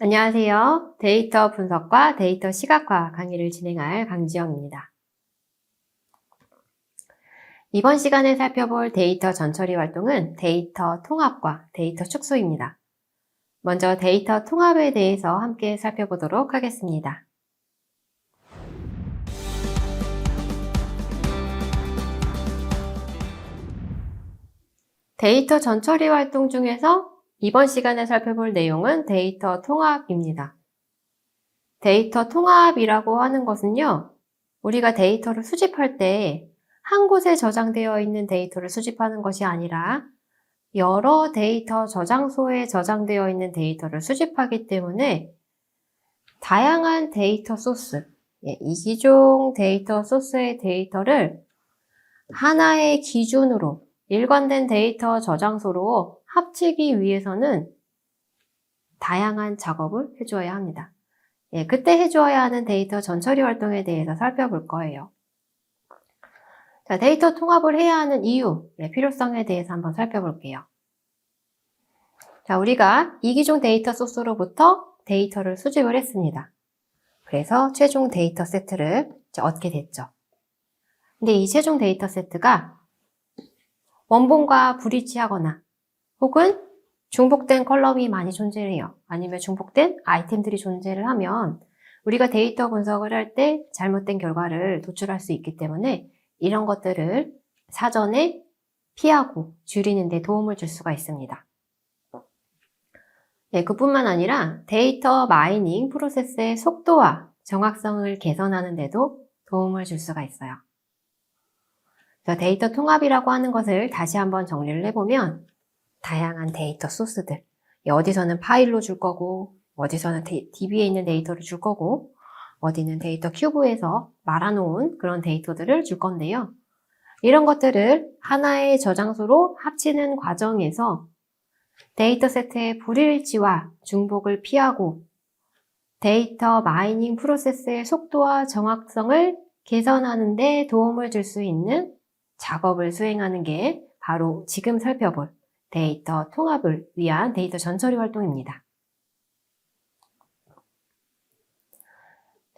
안녕하세요. 데이터 분석과 데이터 시각화 강의를 진행할 강지영입니다. 이번 시간에 살펴볼 데이터 전처리 활동은 데이터 통합과 데이터 축소입니다. 먼저 데이터 통합에 대해서 함께 살펴보도록 하겠습니다. 데이터 전처리 활동 중에서 이번 시간에 살펴볼 내용은 데이터 통합입니다. 데이터 통합이라고 하는 것은요, 우리가 데이터를 수집할 때 한 곳에 저장되어 있는 데이터를 수집하는 것이 아니라 여러 데이터 저장소에 저장되어 있는 데이터를 수집하기 때문에 다양한 데이터 소스, 이기종 데이터 소스의 데이터를 하나의 기준으로 일관된 데이터 저장소로 합치기 위해서는 다양한 작업을 해주어야 합니다. 그때 해주어야 하는 데이터 전처리 활동에 대해서 살펴볼 거예요. 자, 데이터 통합을 해야 하는 이유, 필요성에 대해서 한번 살펴볼게요. 자, 우리가 이기종 데이터 소스로부터 데이터를 수집을 했습니다. 그래서 최종 데이터 세트를 얻게 됐죠. 근데 이 최종 데이터 세트가 원본과 불일치하거나 혹은 중복된 컬럼이 많이 존재해요. 아니면 중복된 아이템들이 존재를 하면 우리가 데이터 분석을 할 때 잘못된 결과를 도출할 수 있기 때문에 이런 것들을 사전에 피하고 줄이는 데 도움을 줄 수가 있습니다. 그뿐만 아니라 데이터 마이닝 프로세스의 속도와 정확성을 개선하는 데도 도움을 줄 수가 있어요. 그래서 데이터 통합이라고 하는 것을 다시 한번 정리를 해보면 다양한 데이터 소스들, 어디서는 파일로 줄 거고 어디서는 DB에 있는 데이터를 줄 거고 어디는 데이터 큐브에서 말아놓은 그런 데이터들을 줄 건데요. 이런 것들을 하나의 저장소로 합치는 과정에서 데이터 세트의 불일치와 중복을 피하고 데이터 마이닝 프로세스의 속도와 정확성을 개선하는 데 도움을 줄 수 있는 작업을 수행하는 게 바로 지금 살펴볼 데이터 통합을 위한 데이터 전처리 활동입니다.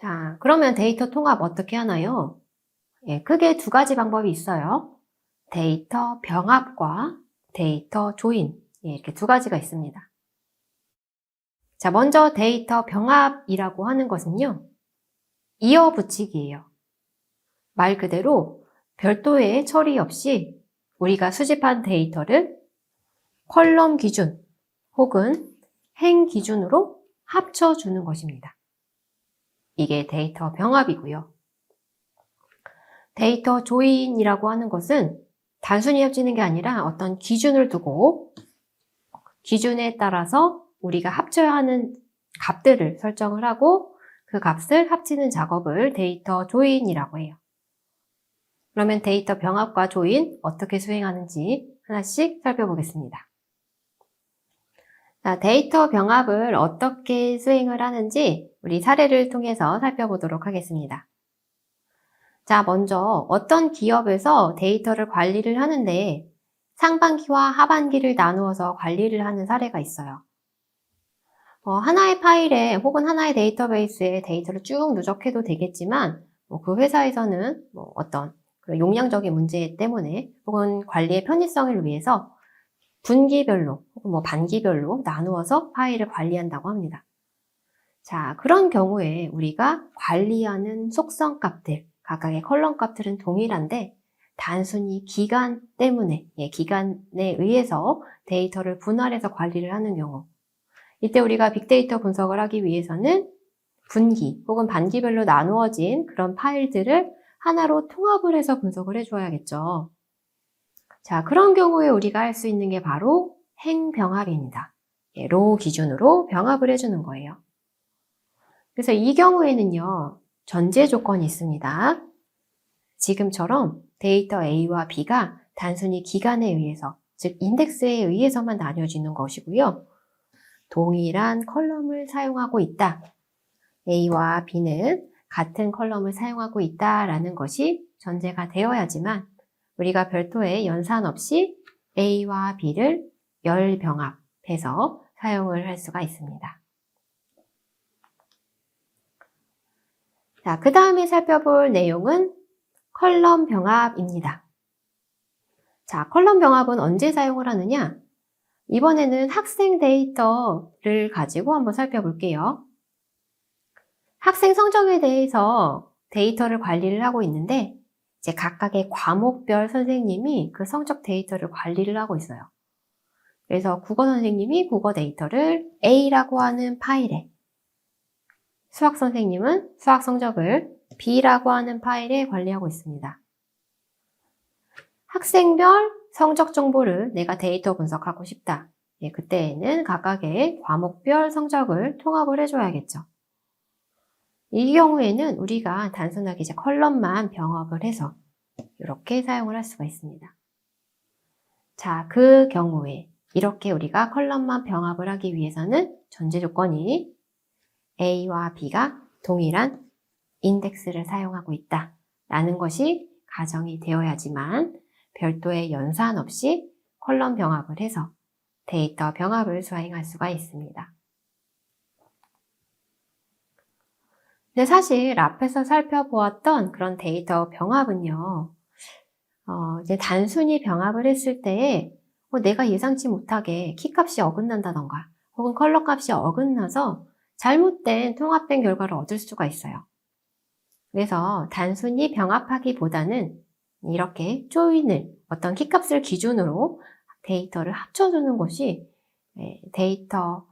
자, 그러면 데이터 통합 어떻게 하나요? 크게 두 가지 방법이 있어요. 데이터 병합과 데이터 조인, 이렇게 두 가지가 있습니다. 자, 먼저 데이터 병합이라고 하는 것은요, 이어붙이기예요. 말 그대로 별도의 처리 없이 우리가 수집한 데이터를 컬럼 기준 혹은 행 기준으로 합쳐주는 것입니다. 이게 데이터 병합이고요. 데이터 조인이라고 하는 것은 단순히 합치는 게 아니라 어떤 기준을 두고 기준에 따라서 우리가 합쳐야 하는 값들을 설정을 하고 그 값을 합치는 작업을 데이터 조인이라고 해요. 그러면 데이터 병합과 조인 어떻게 수행하는지 하나씩 살펴보겠습니다. 자, 데이터 병합을 어떻게 수행을 하는지 우리 사례를 통해서 살펴보도록 하겠습니다. 자, 먼저 어떤 기업에서 데이터를 관리를 하는데 상반기와 하반기를 나누어서 관리를 하는 사례가 있어요. 하나의 파일에 혹은 하나의 데이터베이스에 데이터를 쭉 누적해도 되겠지만 그 회사에서는 어떤 용량적인 문제 때문에 혹은 관리의 편의성을 위해서 분기별로 혹은 반기별로 나누어서 파일을 관리한다고 합니다. 자, 그런 경우에 우리가 관리하는 속성 값들, 각각의 컬럼 값들은 동일한데 단순히 기간 때문에, 기간에 의해서 데이터를 분할해서 관리를 하는 경우, 이때 우리가 빅데이터 분석을 하기 위해서는 분기 혹은 반기별로 나누어진 그런 파일들을 하나로 통합을 해서 분석을 해줘야겠죠. 자, 그런 경우에 우리가 할 수 있는 게 바로 행병합입니다. 로 기준으로 병합을 해주는 거예요. 그래서 이 경우에는요, 전제 조건이 있습니다. 지금처럼 데이터 A와 B가 단순히 기간에 의해서, 즉 인덱스에 의해서만 나뉘어지는 것이고요. 동일한 컬럼을 사용하고 있다. A와 B는 같은 컬럼을 사용하고 있다라는 것이 전제가 되어야지만 우리가 별도의 연산 없이 A와 B를 열병합해서 사용을 할 수가 있습니다. 자, 그 다음에 살펴볼 내용은 컬럼 병합입니다. 자, 컬럼 병합은 언제 사용을 하느냐? 이번에는 학생 데이터를 가지고 한번 살펴볼게요. 학생 성적에 대해서 데이터를 관리를 하고 있는데 이제 각각의 과목별 선생님이 그 성적 데이터를 관리를 하고 있어요. 그래서 국어 선생님이 국어 데이터를 A라고 하는 파일에, 수학 선생님은 수학 성적을 B라고 하는 파일에 관리하고 있습니다. 학생별 성적 정보를 내가 데이터 분석하고 싶다. 예, 그때에는 각각의 과목별 성적을 통합을 해줘야겠죠. 이 경우에는 우리가 단순하게 이제 컬럼만 병합을 해서 이렇게 사용을 할 수가 있습니다. 자, 그 경우에 이렇게 우리가 컬럼만 병합을 하기 위해서는 전제 조건이 A와 B가 동일한 인덱스를 사용하고 있다라는 것이 가정이 되어야지만 별도의 연산 없이 컬럼 병합을 해서 데이터 병합을 수행할 수가 있습니다. 근데 사실 앞에서 살펴보았던 그런 데이터 병합은요, 이제 단순히 병합을 했을 때 내가 예상치 못하게 키값이 어긋난다던가 혹은 컬러 값이 어긋나서 잘못된 통합된 결과를 얻을 수가 있어요. 그래서 단순히 병합하기보다는 이렇게 조인을 어떤 키값을 기준으로 데이터를 합쳐주는 것이 데이터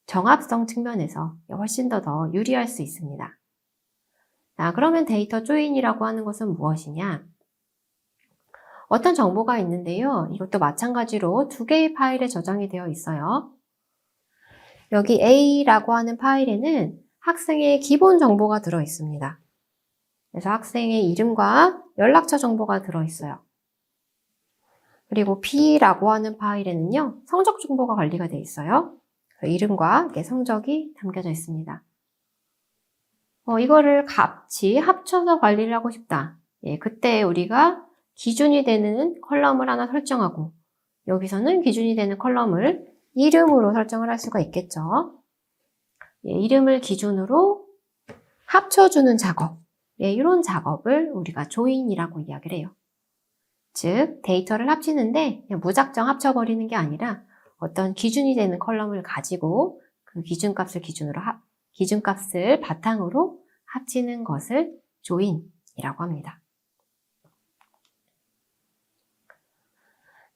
정합성 측면에서 훨씬 더 유리할 수 있습니다. 자, 그러면 데이터 조인이라고 하는 것은 무엇이냐? 어떤 정보가 있는데요. 이것도 마찬가지로 두 개의 파일에 저장이 되어 있어요. 여기 A라고 하는 파일에는 학생의 기본 정보가 들어 있습니다. 그래서 학생의 이름과 연락처 정보가 들어 있어요. 그리고 B라고 하는 파일에는요, 성적 정보가 관리가 되어 있어요. 이름과 이렇게 성적이 담겨져 있습니다. 이거를 같이 합쳐서 관리를 하고 싶다. 예, 그때 우리가 기준이 되는 컬럼을 하나 설정하고 여기서는 기준이 되는 컬럼을 이름으로 설정을 할 수가 있겠죠. 예, 이름을 기준으로 합쳐주는 작업. 예, 이런 작업을 우리가 조인이라고 이야기를 해요. 즉, 데이터를 합치는데 그냥 무작정 합쳐버리는 게 아니라 어떤 기준이 되는 컬럼을 가지고 그 기준값을 바탕으로 합치는 것을 조인이라고 합니다.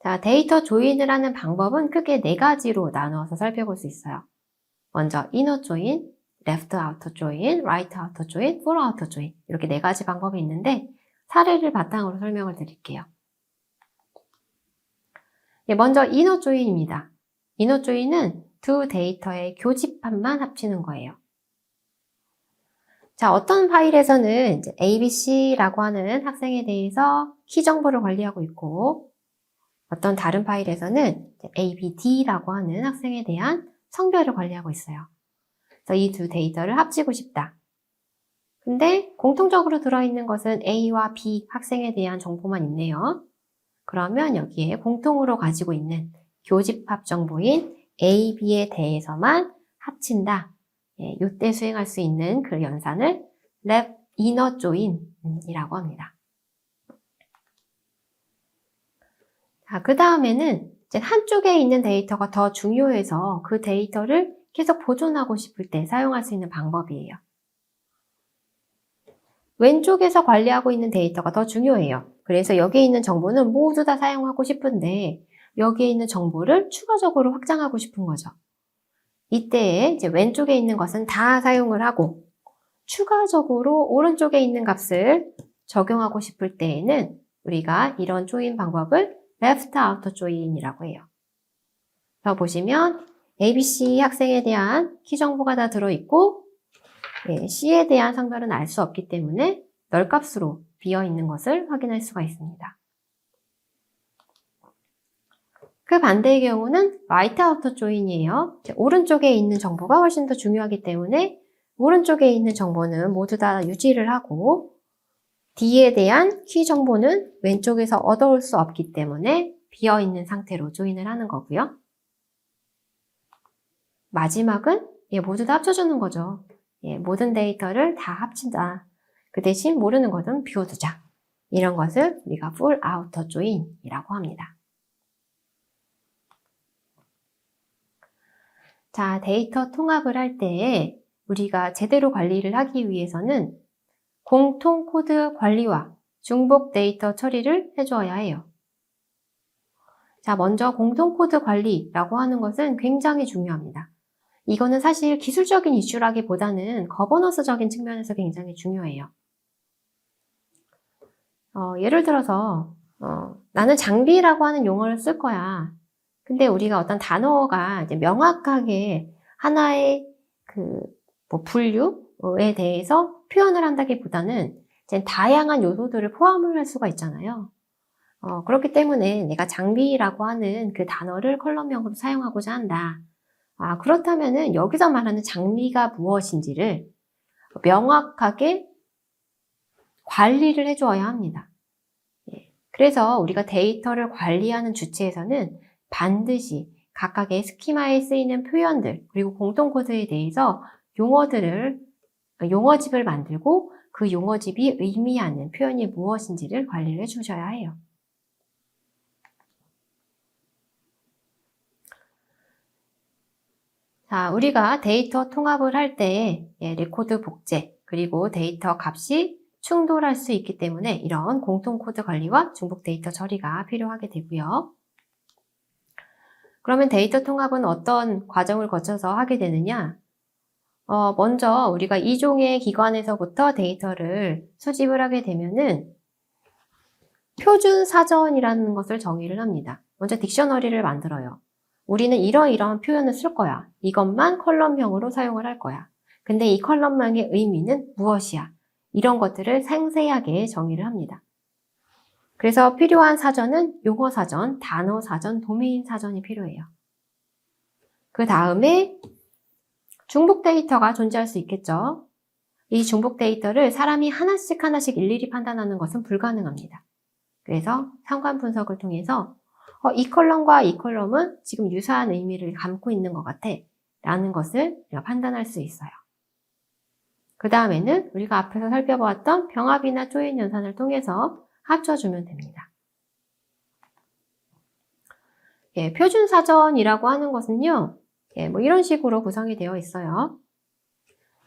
자, 데이터 조인을 하는 방법은 크게 4가지로 나누어서 살펴볼 수 있어요. 먼저 inner join, left outer join, right outer join, full outer join 이렇게 4가지 방법이 있는데 사례를 바탕으로 설명을 드릴게요. 예, 먼저 inner join입니다. inner join은 두 데이터의 교집합만 합치는 거예요. 자, 어떤 파일에서는 이제 ABC라고 하는 학생에 대해서 키 정보를 관리하고 있고 어떤 다른 파일에서는 ABD라고 하는 학생에 대한 성별을 관리하고 있어요. 그래서 이 두 데이터를 합치고 싶다. 근데 공통적으로 들어있는 것은 A와 B 학생에 대한 정보만 있네요. 그러면 여기에 공통으로 가지고 있는 교집합 정보인 A, B에 대해서만 합친다. 예, 이때 수행할 수 있는 그 연산을 left inner join이라고 합니다. 자, 그 다음에는 이제 한쪽에 있는 데이터가 더 중요해서 그 데이터를 계속 보존하고 싶을 때 사용할 수 있는 방법이에요. 왼쪽에서 관리하고 있는 데이터가 더 중요해요. 그래서 여기에 있는 정보는 모두 다 사용하고 싶은데 여기에 있는 정보를 추가적으로 확장하고 싶은 거죠. 이때 이제 왼쪽에 있는 것은 다 사용을 하고 추가적으로 오른쪽에 있는 값을 적용하고 싶을 때에는 우리가 이런 조인 방법을 left outer join이라고 해요. 그래서 보시면 ABC 학생에 대한 키 정보가 다 들어있고 C에 대한 성별은 알 수 없기 때문에 널값으로 비어있는 것을 확인할 수가 있습니다. 그 반대의 경우는 right outer join이에요. 오른쪽에 있는 정보가 훨씬 더 중요하기 때문에 오른쪽에 있는 정보는 모두 다 유지를 하고 D에 대한 키 정보는 왼쪽에서 얻어올 수 없기 때문에 비어있는 상태로 조인을 하는 거고요. 마지막은 모두 다 합쳐주는 거죠. 모든 데이터를 다 합친다. 그 대신 모르는 것은 비워두자. 이런 것을 우리가 full outer join이라고 합니다. 자, 데이터 통합을 할 때 우리가 제대로 관리를 하기 위해서는 공통 코드 관리와 중복 데이터 처리를 해주어야 해요. 자, 먼저 공통 코드 관리라고 하는 것은 굉장히 중요합니다. 이거는 사실 기술적인 이슈라기보다는 거버넌스적인 측면에서 굉장히 중요해요. 예를 들어서 나는 장비라고 하는 용어를 쓸 거야. 근데 우리가 어떤 단어가 이제 명확하게 하나의 분류에 대해서 표현을 한다기보다는 이제 다양한 요소들을 포함을 할 수가 있잖아요. 그렇기 때문에 내가 장비라고 하는 그 단어를 컬럼명으로 사용하고자 한다. 그렇다면은 여기서 말하는 장비가 무엇인지를 명확하게 관리를 해주어야 합니다. 그래서 우리가 데이터를 관리하는 주체에서는 반드시 각각의 스키마에 쓰이는 표현들 그리고 공통 코드에 대해서 용어집을 만들고 그 용어집이 의미하는 표현이 무엇인지를 관리를 해주셔야 해요. 자, 우리가 데이터 통합을 할 때 레코드 복제 그리고 데이터 값이 충돌할 수 있기 때문에 이런 공통 코드 관리와 중복 데이터 처리가 필요하게 되고요. 그러면 데이터 통합은 어떤 과정을 거쳐서 하게 되느냐? 먼저 우리가 이종의 기관에서부터 데이터를 수집을 하게 되면은 표준 사전이라는 것을 정의를 합니다. 먼저 딕셔너리를 만들어요. 우리는 이러이러한 표현을 쓸 거야. 이것만 컬럼형으로 사용을 할 거야. 근데 이 컬럼명의 의미는 무엇이야? 이런 것들을 상세하게 정의를 합니다. 그래서 필요한 사전은 용어 사전, 단어 사전, 도메인 사전이 필요해요. 그 다음에 중복 데이터가 존재할 수 있겠죠. 이 중복 데이터를 사람이 하나씩 일일이 판단하는 것은 불가능합니다. 그래서 상관 분석을 통해서 이 컬럼과 이 컬럼은 지금 유사한 의미를 담고 있는 것 같아 라는 것을 우리가 판단할 수 있어요. 그 다음에는 우리가 앞에서 살펴보았던 병합이나 조인 연산을 통해서 합쳐주면 됩니다. 표준 사전이라고 하는 것은요, 뭐 이런 식으로 구성이 되어 있어요.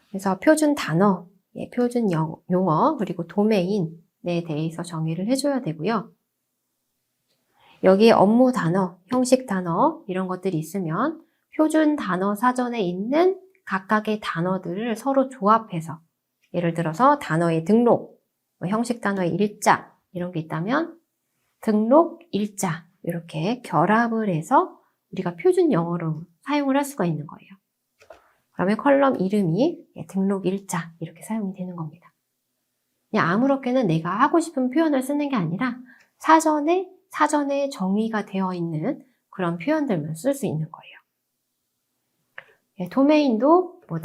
그래서 표준 단어, 표준 용어, 그리고 도메인에 대해서 정의를 해줘야 되고요. 여기에 업무 단어, 형식 단어 이런 것들이 있으면 표준 단어 사전에 있는 각각의 단어들을 서로 조합해서 예를 들어서 단어의 등록, 형식 단어의 일자 이런 게 있다면 등록, 일자 이렇게 결합을 해서 우리가 표준 영어로 사용을 할 수가 있는 거예요. 그러면 컬럼 이름이 등록 일자 이렇게 사용이 되는 겁니다. 그냥 아무렇게나 내가 하고 싶은 표현을 쓰는 게 아니라 사전에 정의가 되어 있는 그런 표현들만 쓸 수 있는 거예요. 도메인도 뭐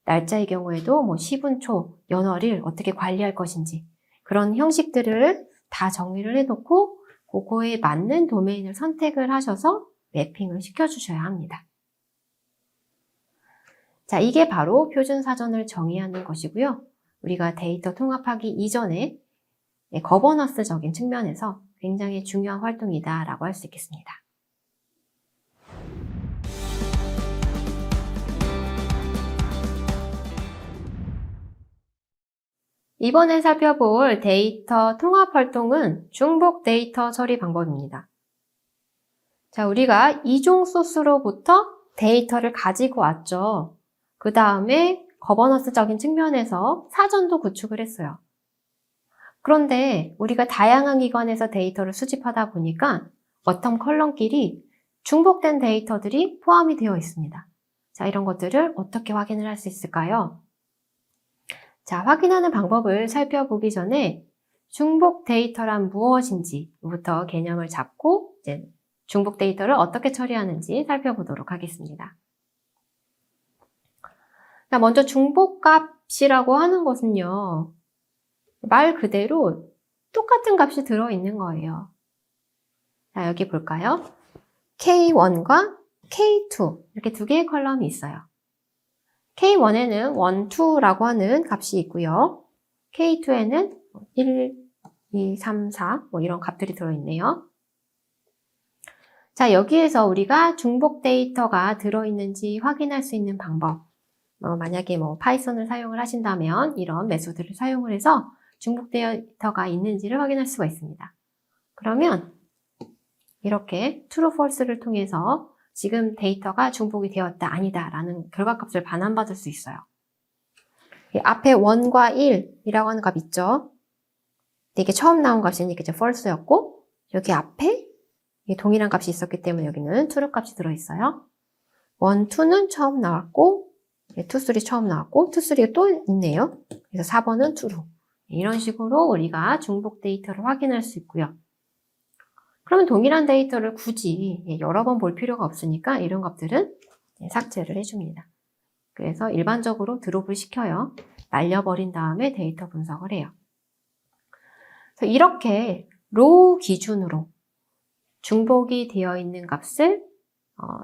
날짜의 경우에도 뭐 시분, 초, 연월일 어떻게 관리할 것인지 그런 형식들을 다 정의를 해놓고 그거에 맞는 도메인을 선택을 하셔서 매핑을 시켜주셔야 합니다. 자, 이게 바로 표준 사전을 정의하는 것이고요. 우리가 데이터 통합하기 이전에 거버넌스적인 측면에서 굉장히 중요한 활동이다라고 할 수 있겠습니다. 이번에 살펴볼 데이터 통합 활동은 중복 데이터 처리 방법입니다. 자, 우리가 이종 소스로부터 데이터를 가지고 왔죠. 그 다음에 거버넌스적인 측면에서 사전도 구축을 했어요. 그런데 우리가 다양한 기관에서 데이터를 수집하다 보니까 어떤 컬럼끼리 중복된 데이터들이 포함이 되어 있습니다. 자, 이런 것들을 어떻게 확인을 할 수 있을까요? 자, 확인하는 방법을 살펴보기 전에 중복 데이터란 무엇인지부터 개념을 잡고 이제 중복 데이터를 어떻게 처리하는지 살펴보도록 하겠습니다. 자, 먼저 중복값이라고 하는 것은요, 말 그대로 똑같은 값이 들어있는 거예요. 자, 여기 볼까요? K1과 K2 이렇게 두 개의 컬럼이 있어요. K1에는 1, 2라고 하는 값이 있고요. K2에는 1, 2, 3, 4 뭐 이런 값들이 들어있네요. 자, 여기에서 우리가 중복 데이터가 들어있는지 확인할 수 있는 방법. 만약에 파이썬을 사용을 하신다면 이런 메소드를 사용을 해서 중복 데이터가 있는지를 확인할 수가 있습니다. 그러면 이렇게 true, false를 통해서 지금 데이터가 중복이 되었다, 아니다 라는 결과값을 반환받을 수 있어요. 앞에 1과 1이라고 하는 값 있죠? 이게 처음 나온 값이니까 이제 false였고, 여기 앞에 동일한 값이 있었기 때문에 여기는 true 값이 들어있어요. 1, 2는 처음 나왔고, 2, 3 처음 나왔고, 2, 3가 또 있네요. 그래서 4번은 true. 이런 식으로 우리가 중복 데이터를 확인할 수 있고요. 그러면 동일한 데이터를 굳이 여러 번 볼 필요가 없으니까 이런 값들은 삭제를 해줍니다. 그래서 일반적으로 드롭을 시켜요. 날려버린 다음에 데이터 분석을 해요. 그래서 이렇게 로우 기준으로 중복이 되어 있는 값을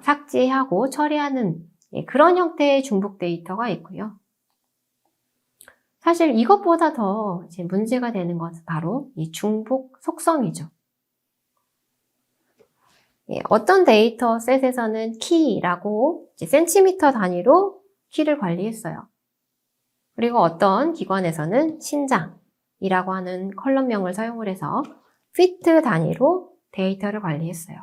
삭제하고 처리하는 그런 형태의 중복 데이터가 있고요. 사실 이것보다 더 이제 문제가 되는 것은 바로 이 중복 속성이죠. 어떤 데이터 셋에서는 키라고 센티미터 단위로 키를 관리했어요. 그리고 어떤 기관에서는 신장이라고 하는 컬럼명을 사용을 해서 피트 단위로 데이터를 관리했어요.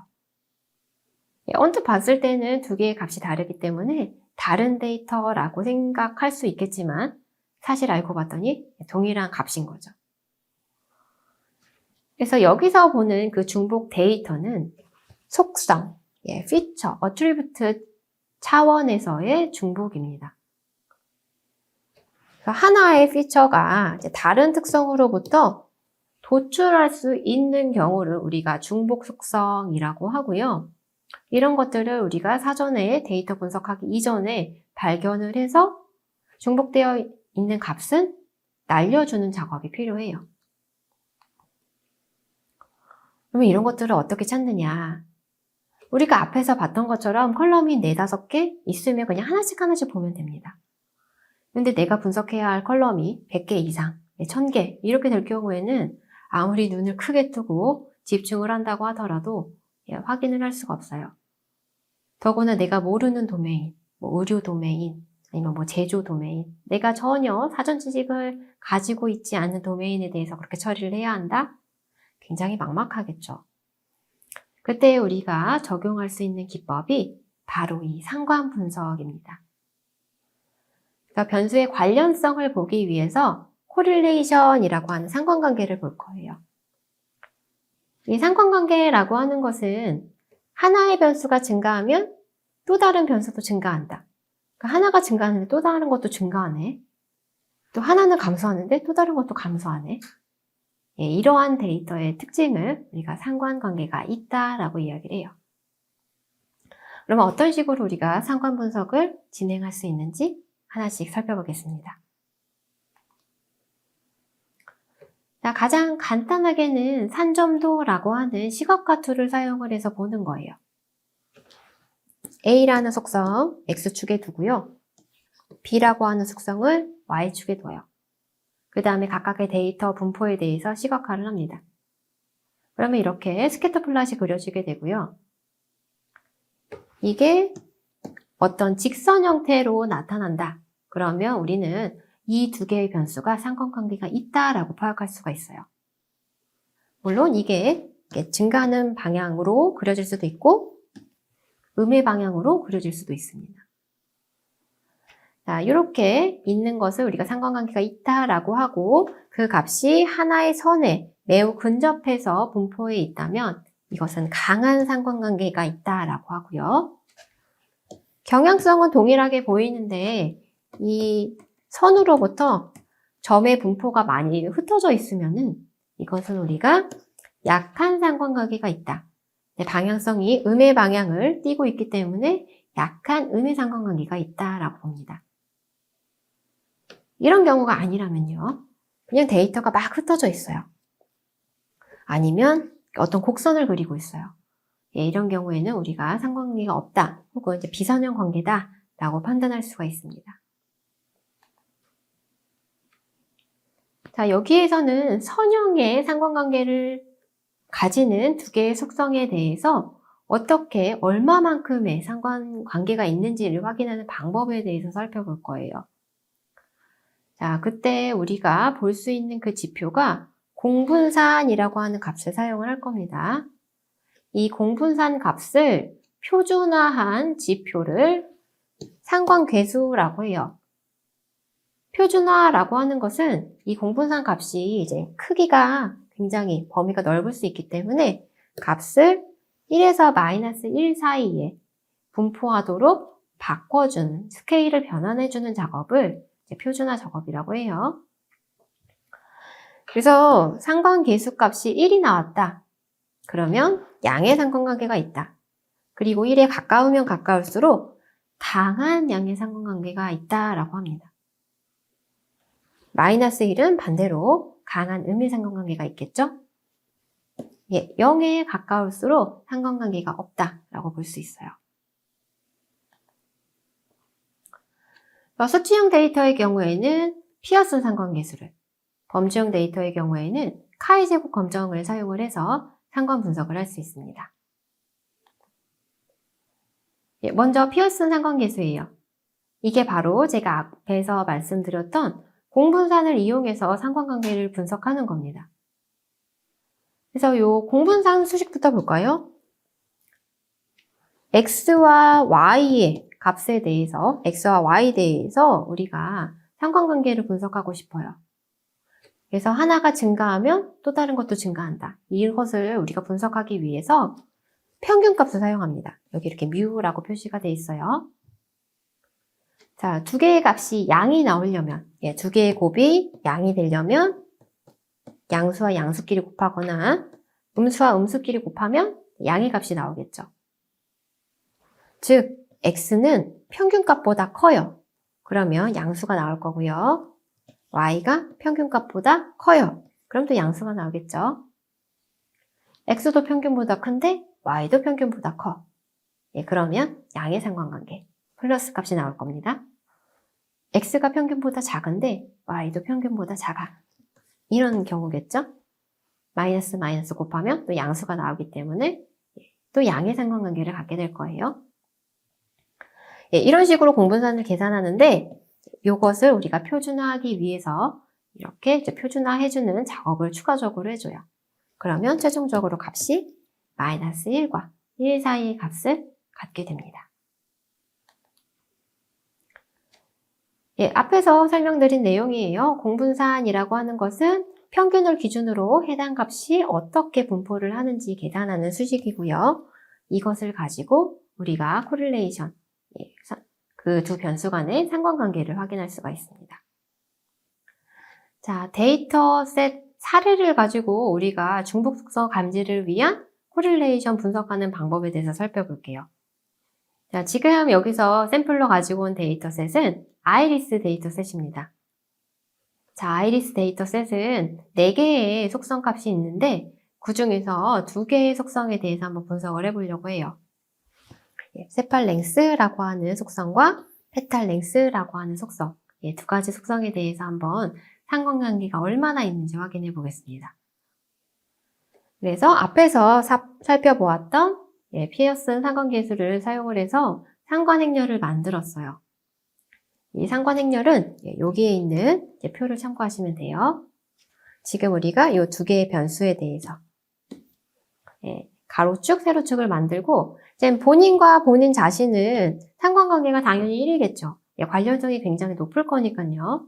언뜻 봤을 때는 두 개의 값이 다르기 때문에 다른 데이터라고 생각할 수 있겠지만 사실 알고 봤더니 동일한 값인 거죠. 그래서 여기서 보는 그 중복 데이터는 속성, 피처, 어트리뷰트 차원에서의 중복입니다. 하나의 피처가 이제 다른 특성으로부터 도출할 수 있는 경우를 우리가 중복 속성이라고 하고요. 이런 것들을 우리가 사전에 데이터 분석하기 이전에 발견을 해서 중복되어 있는 값은 날려주는 작업이 필요해요. 그러면 이런 것들을 어떻게 찾느냐? 우리가 앞에서 봤던 것처럼 컬럼이 4, 5개 있으면 그냥 하나씩 하나씩 보면 됩니다. 근데 내가 분석해야 할 컬럼이 100개 이상, 1000개 이렇게 될 경우에는 아무리 눈을 크게 뜨고 집중을 한다고 하더라도 확인을 할 수가 없어요. 더구나 내가 모르는 도메인, 의료 도메인, 아니면 제조 도메인, 내가 전혀 사전 지식을 가지고 있지 않은 도메인에 대해서 그렇게 처리를 해야 한다? 굉장히 막막하겠죠. 그때 우리가 적용할 수 있는 기법이 바로 이 상관 분석입니다. 그러니까 변수의 관련성을 보기 위해서 코릴레이션이라고 하는 상관관계를 볼 거예요. 이 상관관계라고 하는 것은 하나의 변수가 증가하면 또 다른 변수도 증가한다. 그러니까 하나가 증가하는데 또 다른 것도 증가하네. 또 하나는 감소하는데 또 다른 것도 감소하네. 이러한 데이터의 특징을 우리가 상관관계가 있다라고 이야기를 해요. 그러면 어떤 식으로 우리가 상관 분석을 진행할 수 있는지 하나씩 살펴보겠습니다. 자, 가장 간단하게는 산점도라고 하는 시각화 툴을 사용을 해서 보는 거예요. A라는 속성 X축에 두고요. B라고 하는 속성을 Y축에 둬요. 그 다음에 각각의 데이터 분포에 대해서 시각화를 합니다. 그러면 이렇게 스캐터 플롯이 그려지게 되고요. 이게 어떤 직선 형태로 나타난다. 그러면 우리는 이 두 개의 변수가 상관관계가 있다라고 파악할 수가 있어요. 물론 이게 증가하는 방향으로 그려질 수도 있고 음의 방향으로 그려질 수도 있습니다. 자, 이렇게 있는 것을 우리가 상관관계가 있다라고 하고 그 값이 하나의 선에 매우 근접해서 분포에 있다면 이것은 강한 상관관계가 있다라고 하고요. 경향성은 동일하게 보이는데 이 선으로부터 점의 분포가 많이 흩어져 있으면은 이것은 우리가 약한 상관관계가 있다. 방향성이 음의 방향을 띠고 있기 때문에 약한 음의 상관관계가 있다라고 봅니다. 이런 경우가 아니라면요. 그냥 데이터가 막 흩어져 있어요. 아니면 어떤 곡선을 그리고 있어요. 이런 경우에는 우리가 상관관계가 없다 혹은 이제 비선형 관계다 라고 판단할 수가 있습니다. 자, 여기에서는 선형의 상관관계를 가지는 두 개의 속성에 대해서 어떻게 얼마만큼의 상관관계가 있는지를 확인하는 방법에 대해서 살펴볼 거예요. 자, 그때 우리가 볼 수 있는 그 지표가 공분산이라고 하는 값을 사용을 할 겁니다. 이 공분산 값을 표준화한 지표를 상관계수라고 해요. 표준화라고 하는 것은 이 공분산 값이 이제 크기가 굉장히 범위가 넓을 수 있기 때문에 값을 1에서 마이너스 1 사이에 분포하도록 바꿔주는, 스케일을 변환해주는 작업을 이제 표준화 작업이라고 해요. 그래서 상관계수 값이 1이 나왔다. 그러면 양의 상관관계가 있다. 그리고 1에 가까우면 가까울수록 강한 양의 상관관계가 있다라고 합니다. 마이너스 1은 반대로 강한 음의 상관관계가 있겠죠? 예, 0에 가까울수록 상관관계가 없다라고 볼 수 있어요. 수치형 데이터의 경우에는 피어슨 상관계수를, 범주형 데이터의 경우에는 카이 제곱 검정을 사용을 해서 상관 분석을 할 수 있습니다. 예, 먼저 피어슨 상관계수예요. 이게 바로 제가 앞에서 말씀드렸던 공분산을 이용해서 상관관계를 분석하는 겁니다. 그래서 이 공분산 수식부터 볼까요? x와 y의 값에 대해서, x와 y에 대해서 우리가 상관관계를 분석하고 싶어요. 그래서 하나가 증가하면 또 다른 것도 증가한다. 이것을 우리가 분석하기 위해서 평균값을 사용합니다. 여기 이렇게 뮤라고 표시가 되어 있어요. 자, 두 개의 값이 양이 나오려면, 예, 두 개의 곱이 양이 되려면 양수와 양수끼리 곱하거나 음수와 음수끼리 곱하면 양의 값이 나오겠죠. 즉, x는 평균값보다 커요. 그러면 양수가 나올 거고요. y가 평균값보다 커요. 그럼 또 양수가 나오겠죠. x도 평균보다 큰데 y도 평균보다 커. 예, 그러면 양의 상관관계, 플러스 값이 나올 겁니다. x가 평균보다 작은데 y도 평균보다 작아. 이런 경우겠죠? 마이너스 마이너스 곱하면 또 양수가 나오기 때문에 또 양의 상관관계를 갖게 될 거예요. 예, 이런 식으로 공분산을 계산하는데 이것을 우리가 표준화하기 위해서 이렇게 이제 표준화해주는 작업을 추가적으로 해줘요. 그러면 최종적으로 값이 마이너스 1과 1 사이의 값을 갖게 됩니다. 예, 앞에서 설명드린 내용이에요. 공분산이라고 하는 것은 평균을 기준으로 해당 값이 어떻게 분포를 하는지 계산하는 수식이고요. 이것을 가지고 우리가 코릴레이션, 예, 그 두 변수 간의 상관관계를 확인할 수가 있습니다. 자, 데이터셋 사례를 가지고 우리가 중복 속성 감지를 위한 코릴레이션 분석하는 방법에 대해서 살펴볼게요. 자, 지금 여기서 샘플로 가지고 온 데이터셋은 아이리스 데이터셋입니다. 자, 아이리스 데이터셋은 4개의 속성 값이 있는데 그 중에서 2개의 속성에 대해서 한번 분석을 해보려고 해요. 세팔 랭스라고 하는 속성과 페탈 랭스라고 하는 속성, 두 가지 속성에 대해서 한번 상관관계가 얼마나 있는지 확인해 보겠습니다. 그래서 앞에서 살펴보았던 피어슨 상관계수를 사용을 해서 상관행렬을 만들었어요. 이 상관행렬은 여기에 있는 표를 참고하시면 돼요. 지금 우리가 이 2개의 변수에 대해서 가로축, 세로축을 만들고 본인과 본인 자신은 상관관계가 당연히 1이겠죠. 관련성이 굉장히 높을 거니까요.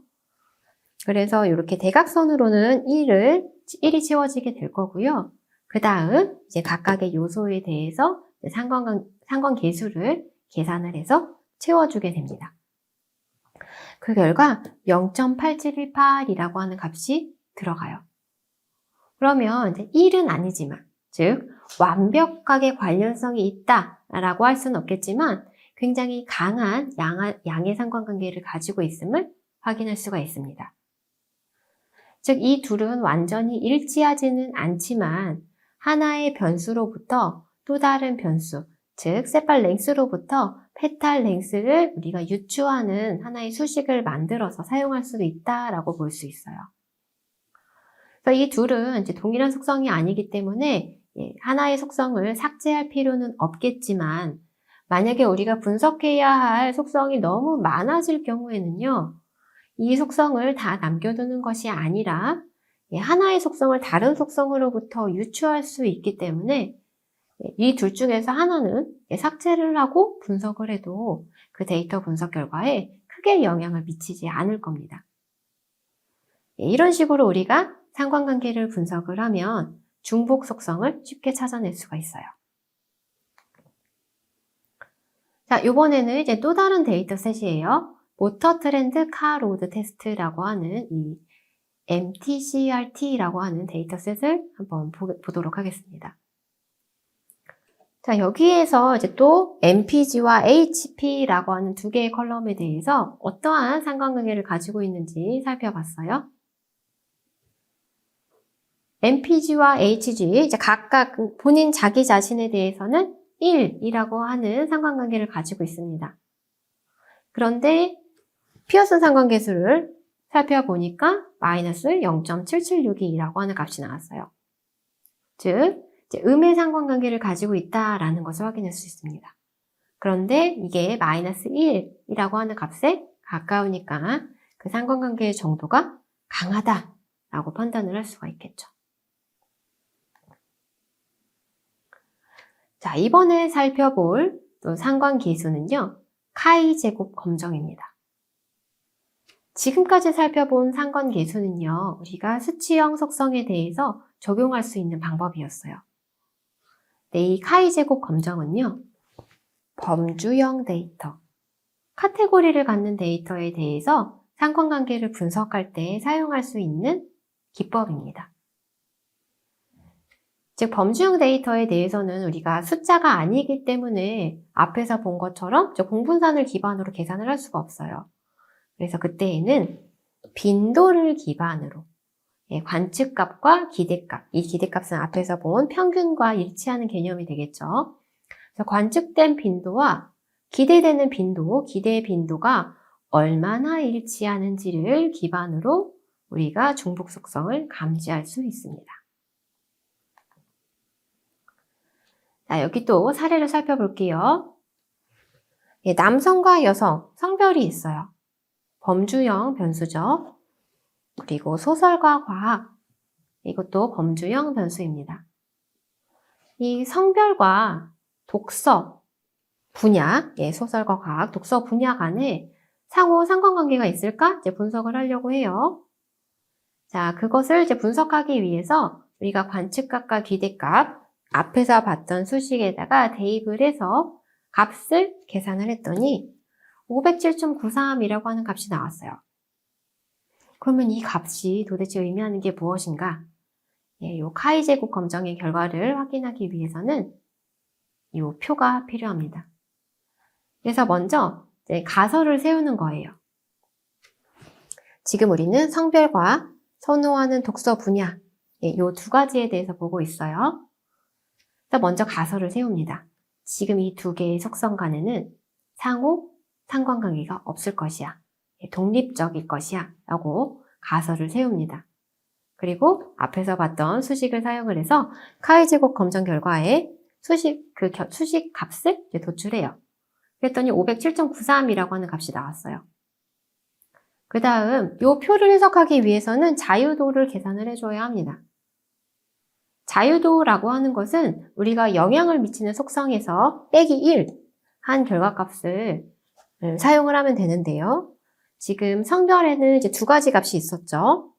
그래서 이렇게 대각선으로는 1이 채워지게 될 거고요. 그 다음 이제 각각의 요소에 대해서 상관계수를 계산을 해서 채워주게 됩니다. 그 결과 0.8718이라고 하는 값이 들어가요. 그러면 이제 1은 아니지만, 즉 완벽하게 관련성이 있다라고 할 수는 없겠지만 굉장히 강한 양의 상관관계를 가지고 있음을 확인할 수가 있습니다. 즉 이 둘은 완전히 일치하지는 않지만 하나의 변수로부터 또 다른 변수, 즉 세팔 랭스로부터 페탈 랭스를 우리가 유추하는 하나의 수식을 만들어서 사용할 수도 있다라고 볼 수 있어요. 그래서 이 둘은 이제 동일한 속성이 아니기 때문에 하나의 속성을 삭제할 필요는 없겠지만 만약에 우리가 분석해야 할 속성이 너무 많아질 경우에는요. 이 속성을 다 남겨두는 것이 아니라 하나의 속성을 다른 속성으로부터 유추할 수 있기 때문에 이 둘 중에서 하나는 삭제를 하고 분석을 해도 그 데이터 분석 결과에 크게 영향을 미치지 않을 겁니다. 이런 식으로 우리가 상관관계를 분석을 하면 중복 속성을 쉽게 찾아낼 수가 있어요. 자, 이번에는 이제 또 다른 데이터셋이에요. 모터 트렌드 카 로드 테스트라고 하는 이 MTCRT라고 하는 데이터셋을 한번 보도록 하겠습니다. 자, 여기에서 이제 또 MPG와 HP라고 하는 두 개의 컬럼에 대해서 어떠한 상관관계를 가지고 있는지 살펴봤어요. MPG와 HG, 이제 각각 본인 자기 자신에 대해서는 1이라고 하는 상관관계를 가지고 있습니다. 그런데 피어슨 상관계수를 살펴보니까 마이너스 0.7762라고 하는 값이 나왔어요. 즉, 음의 상관관계를 가지고 있다라는 것을 확인할 수 있습니다. 그런데 이게 마이너스 1이라고 하는 값에 가까우니까 그 상관관계의 정도가 강하다라고 판단을 할 수가 있겠죠. 자, 이번에 살펴볼 또 상관계수는요, 카이 제곱 검정입니다. 지금까지 살펴본 상관계수는요, 우리가 수치형 속성에 대해서 적용할 수 있는 방법이었어요. 네, 이 카이 제곱 검정은요, 범주형 데이터, 카테고리를 갖는 데이터에 대해서 상관관계를 분석할 때 사용할 수 있는 기법입니다. 즉, 범주형 데이터에 대해서는 우리가 숫자가 아니기 때문에 앞에서 본 것처럼 공분산을 기반으로 계산을 할 수가 없어요. 그래서 그때에는 빈도를 기반으로 관측값과 기대값, 이 기대값은 앞에서 본 평균과 일치하는 개념이 되겠죠. 그래서 관측된 빈도와 기대되는 빈도, 기대 빈도가 얼마나 일치하는지를 기반으로 우리가 중복 속성을 감지할 수 있습니다. 자, 여기 또 사례를 살펴볼게요. 남성과 여성, 성별이 있어요. 범주형 변수죠. 그리고 소설과 과학, 이것도 범주형 변수입니다. 이 성별과 독서 분야, 소설과 과학, 독서 분야 간에 상호 상관관계가 있을까? 이제 분석을 하려고 해요. 자, 그것을 이제 분석하기 위해서 우리가 관측값과 기대값, 앞에서 봤던 수식에다가 대입을 해서 값을 계산을 했더니 507.93이라고 하는 값이 나왔어요. 그러면 이 값이 도대체 의미하는 게 무엇인가? 이 카이 제곱 검정의 결과를 확인하기 위해서는 이 표가 필요합니다. 그래서 먼저 가설을 세우는 거예요. 지금 우리는 성별과 선호하는 독서 분야, 이 두 가지에 대해서 보고 있어요. 그래서 먼저 가설을 세웁니다. 지금 이 두 개의 속성 간에는 상호 상관관계가 없을 것이야. 독립적일 것이야. 라고 가설을 세웁니다. 그리고 앞에서 봤던 수식을 사용을 해서 카이 제곱 검정 결과에 수식 값을 도출해요. 그랬더니 507.93이라고 하는 값이 나왔어요. 그 다음 이 표를 해석하기 위해서는 자유도를 계산을 해줘야 합니다. 자유도라고 하는 것은 우리가 영향을 미치는 속성에서 빼기 1 한 결과값을 사용을 하면 되는데요. 지금 성별에는 이제 두 가지 값이 있었죠.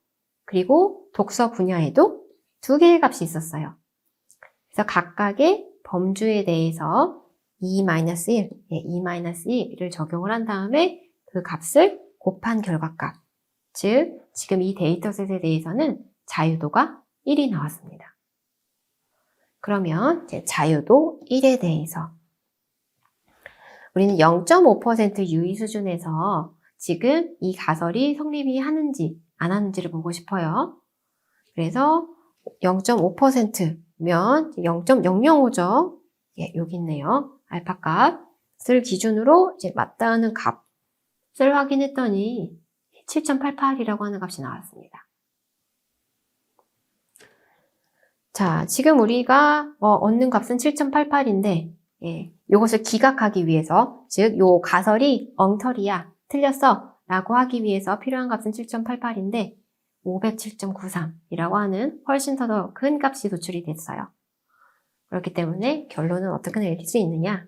그리고 독서 분야에도 두 개의 값이 있었어요. 그래서 각각의 범주에 대해서 2-1, 2-1을 적용을 한 다음에 그 값을 곱한 결과값. 즉, 지금 이 데이터셋에 대해서는 자유도가 1이 나왔습니다. 그러면 이제 자유도 1에 대해서 우리는 0.5% 유의 수준에서 지금 이 가설이 성립이 하는지 안 하는지를 보고 싶어요. 그래서 0.5%면 0.005죠. 여기 있네요. 알파 값을 기준으로 이제 맞닿는 값을 확인했더니 7.88이라고 하는 값이 나왔습니다. 자, 지금 우리가 얻는 값은 7.88인데 이것을 기각하기 위해서, 즉 요 가설이 엉터리야, 틀렸어 라고 하기 위해서 필요한 값은 7.88인데 507.93이라고 하는 훨씬 더 큰 값이 도출이 됐어요. 그렇기 때문에 결론은 어떻게 내릴 수 있느냐?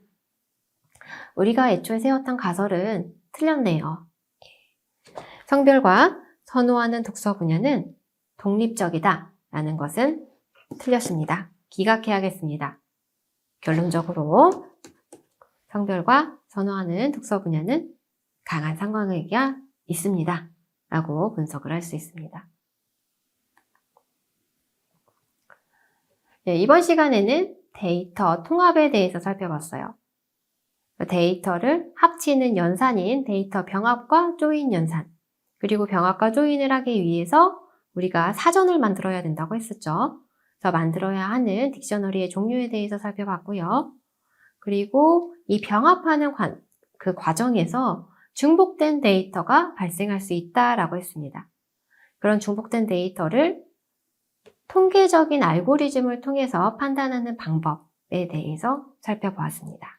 우리가 애초에 세웠던 가설은 틀렸네요. 성별과 선호하는 독서 분야는 독립적이다 라는 것은 틀렸습니다. 기각해야겠습니다. 결론적으로 성별과 선호하는 독서 분야는 강한 상관관계가 있습니다 라고 분석을 할 수 있습니다. 네, 이번 시간에는 데이터 통합에 대해서 살펴봤어요. 데이터를 합치는 연산인 데이터 병합과 조인 연산, 그리고 병합과 조인을 하기 위해서 우리가 사전을 만들어야 된다고 했었죠. 그래서 만들어야 하는 딕셔너리의 종류에 대해서 살펴봤고요. 그리고 이 병합하는 그 과정에서 중복된 데이터가 발생할 수 있다라고 했습니다. 그런 중복된 데이터를 통계적인 알고리즘을 통해서 판단하는 방법에 대해서 살펴보았습니다.